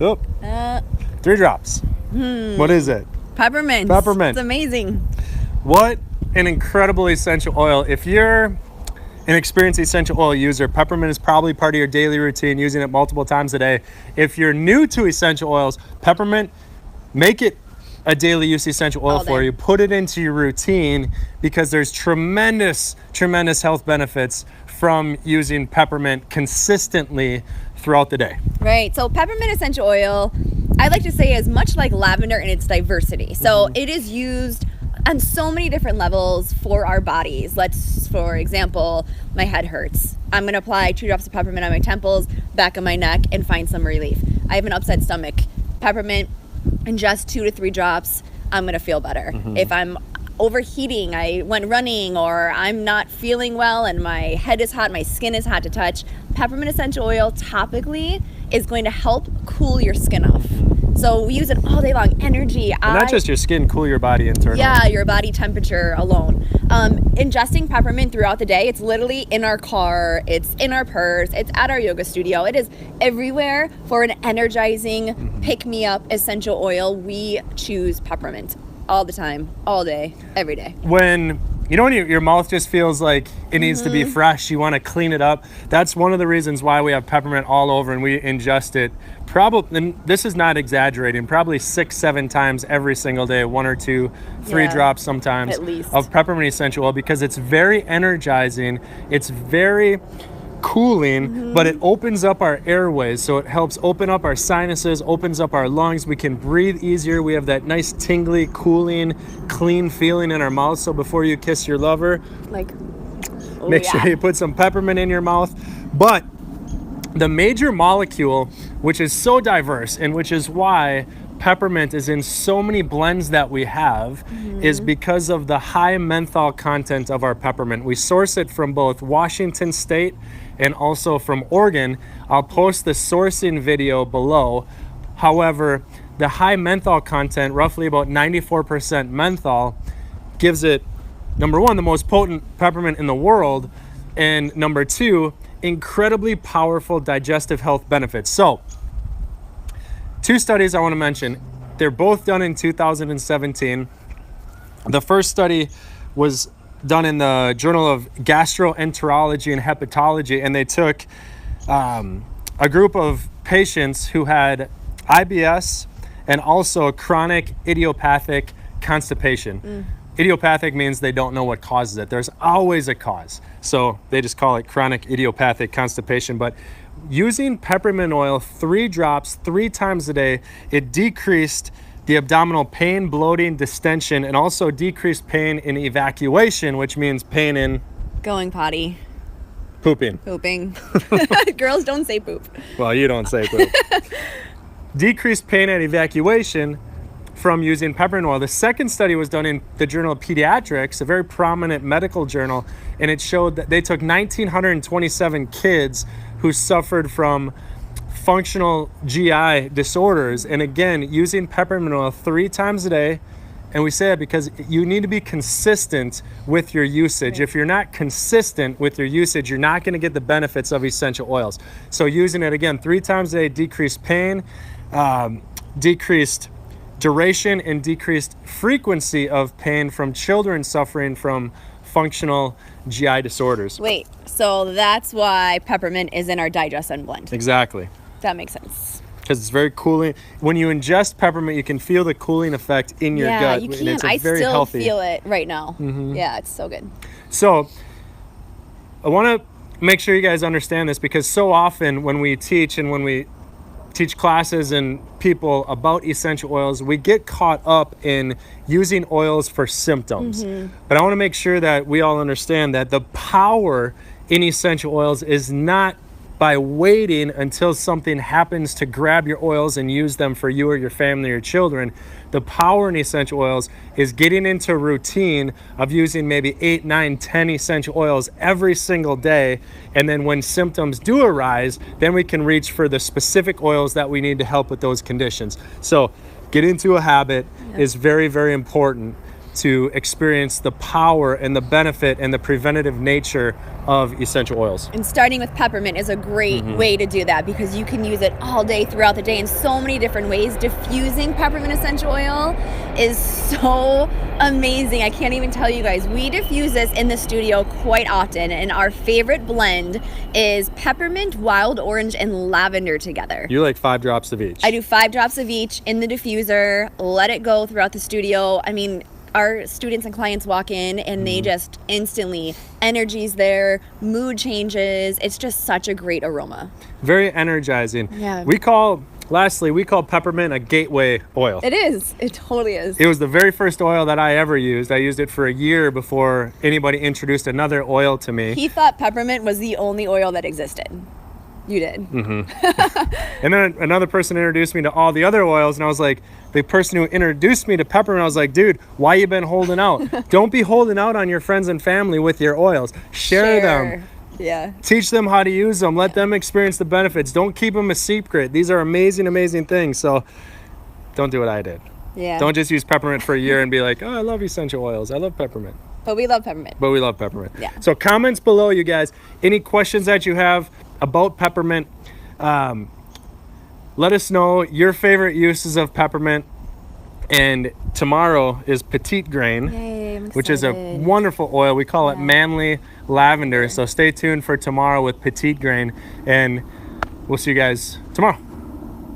Oh, 3 drops. What is it? Peppermint. Peppermint. It's amazing. What an incredible essential oil. If you're an experienced essential oil user, peppermint is probably part of your daily routine, using it multiple times a day. If you're new to essential oils, peppermint, make it a daily use essential oil for you. Put it into your routine, because there's tremendous health benefits from using peppermint consistently throughout the day. Right. So peppermint essential oil, I like to say, is much like lavender in its diversity. So it is used on so many different levels for our bodies. For example, my head hurts. I'm going to apply 2 drops of peppermint on my temples, back of my neck, and find some relief. I have an upset stomach. Peppermint, ingest 2 to 3 drops, I'm going to feel better. If I'm overheating, I went running, or I'm not feeling well and my head is hot, my skin is hot to touch, peppermint essential oil topically is going to help cool your skin off. So we use it all day long. Energy. And not just your skin, cool your body internally. Yeah, your body temperature alone. Ingesting peppermint throughout the day, it's literally in our car, it's in our purse, it's at our yoga studio. It is everywhere for an energizing, pick-me-up essential oil. We choose peppermint all the time, all day, every day. When your mouth just feels like it needs to be fresh, you want to clean it up. That's one of the reasons why we have peppermint all over, and we ingest it probably, and this is not exaggerating, probably 6-7 times every single day, 1 or 2, 3 drops sometimes at least of peppermint essential oil, because it's very energizing, it's very cooling, but it opens up our airways, so it helps open up our sinuses, opens up our lungs. We can breathe easier. We have that nice tingly, cooling, clean feeling in our mouth. So before you kiss your lover, make sure you put some peppermint in your mouth. But the major molecule, which is so diverse, and which is why peppermint is in so many blends that we have, is because of the high menthol content of our peppermint. We source it from both Washington State and also from Oregon. I'll post the sourcing video below. However, the high menthol content, roughly about 94% menthol, gives it, number 1, the most potent peppermint in the world, and number 2, incredibly powerful digestive health benefits. So 2 studies I want to mention. They're both done in 2017. The first study was done in the Journal of Gastroenterology and Hepatology, and they took a group of patients who had IBS and also chronic idiopathic constipation. Idiopathic means they don't know what causes it. There's always a cause, so they just call it chronic idiopathic constipation. But using peppermint oil, 3 drops 3 times a day, it decreased the abdominal pain, bloating, distension, and also decreased pain in evacuation, which means pain in going potty, pooping. Girls don't say poop. Well, you don't say poop. Decreased pain at evacuation from using peppermint oil. The second study was done in the Journal of Pediatrics, a very prominent medical journal, and it showed that they took 1,927 kids who suffered from functional GI disorders, and again, using peppermint oil 3 times a day. And we say that because you need to be consistent with your usage. If you're not consistent with your usage, you're not going to get the benefits of essential oils. So using it again 3 times a day, decreased pain, decreased duration, and decreased frequency of pain from children suffering from functional GI disorders. Wait, so that's why peppermint is in our digestion blend. Exactly. That makes sense. Because it's very cooling. When you ingest peppermint, you can feel the cooling effect in your gut. You can. And it's I very still healthy. feel it right now. Yeah, it's so good. So I want to make sure you guys understand this, because so often when we teach and when we teach classes and people about essential oils, we get caught up in using oils for symptoms. But I want to make sure that we all understand that the power in essential oils is not by waiting until something happens to grab your oils and use them for you or your family or children. The power in essential oils is getting into a routine of using maybe 8, 9, 10 essential oils every single day. And then when symptoms do arise, then we can reach for the specific oils that we need to help with those conditions. So get into a habit is very, very important. to experience the power and the benefit and the preventative nature of essential oils. And starting with peppermint is a great way to do that because you can use it all day throughout the day in so many different ways. Diffusing peppermint essential oil is so amazing. I can't even tell you guys. We diffuse this in the studio quite often, and our favorite blend is peppermint, wild orange, and lavender together. You like 5 drops of each? I do 5 drops of each in the diffuser, let it go throughout the studio. I mean, our students and clients walk in and they just instantly, energy's there, mood changes. It's just such a great aroma. Very energizing. Yeah. Lastly, we call peppermint a gateway oil. It is. It totally is. It was the very first oil that I ever used. I used it for a year before anybody introduced another oil to me. He thought peppermint was the only oil that existed. You did. And then another person introduced me to all the other oils, and I was like, the person who introduced me to peppermint, I was like, dude, why you been holding out? Don't be holding out on your friends and family with your oils. Share them. Yeah. Teach them how to use them. Let them experience the benefits. Don't keep them a secret. These are amazing, amazing things. So don't do what I did. Yeah. Don't just use peppermint for a year and be like, oh, I love essential oils. I love peppermint. But we love peppermint. But we love peppermint. Yeah. So comments below, you guys. Any questions that you have about peppermint, let us know your favorite uses of peppermint. And tomorrow is Petite Grain, Yay, I'm which is a excited. wonderful oil. We call it manly lavender. So stay tuned for tomorrow with Petite Grain, and we'll see you guys tomorrow.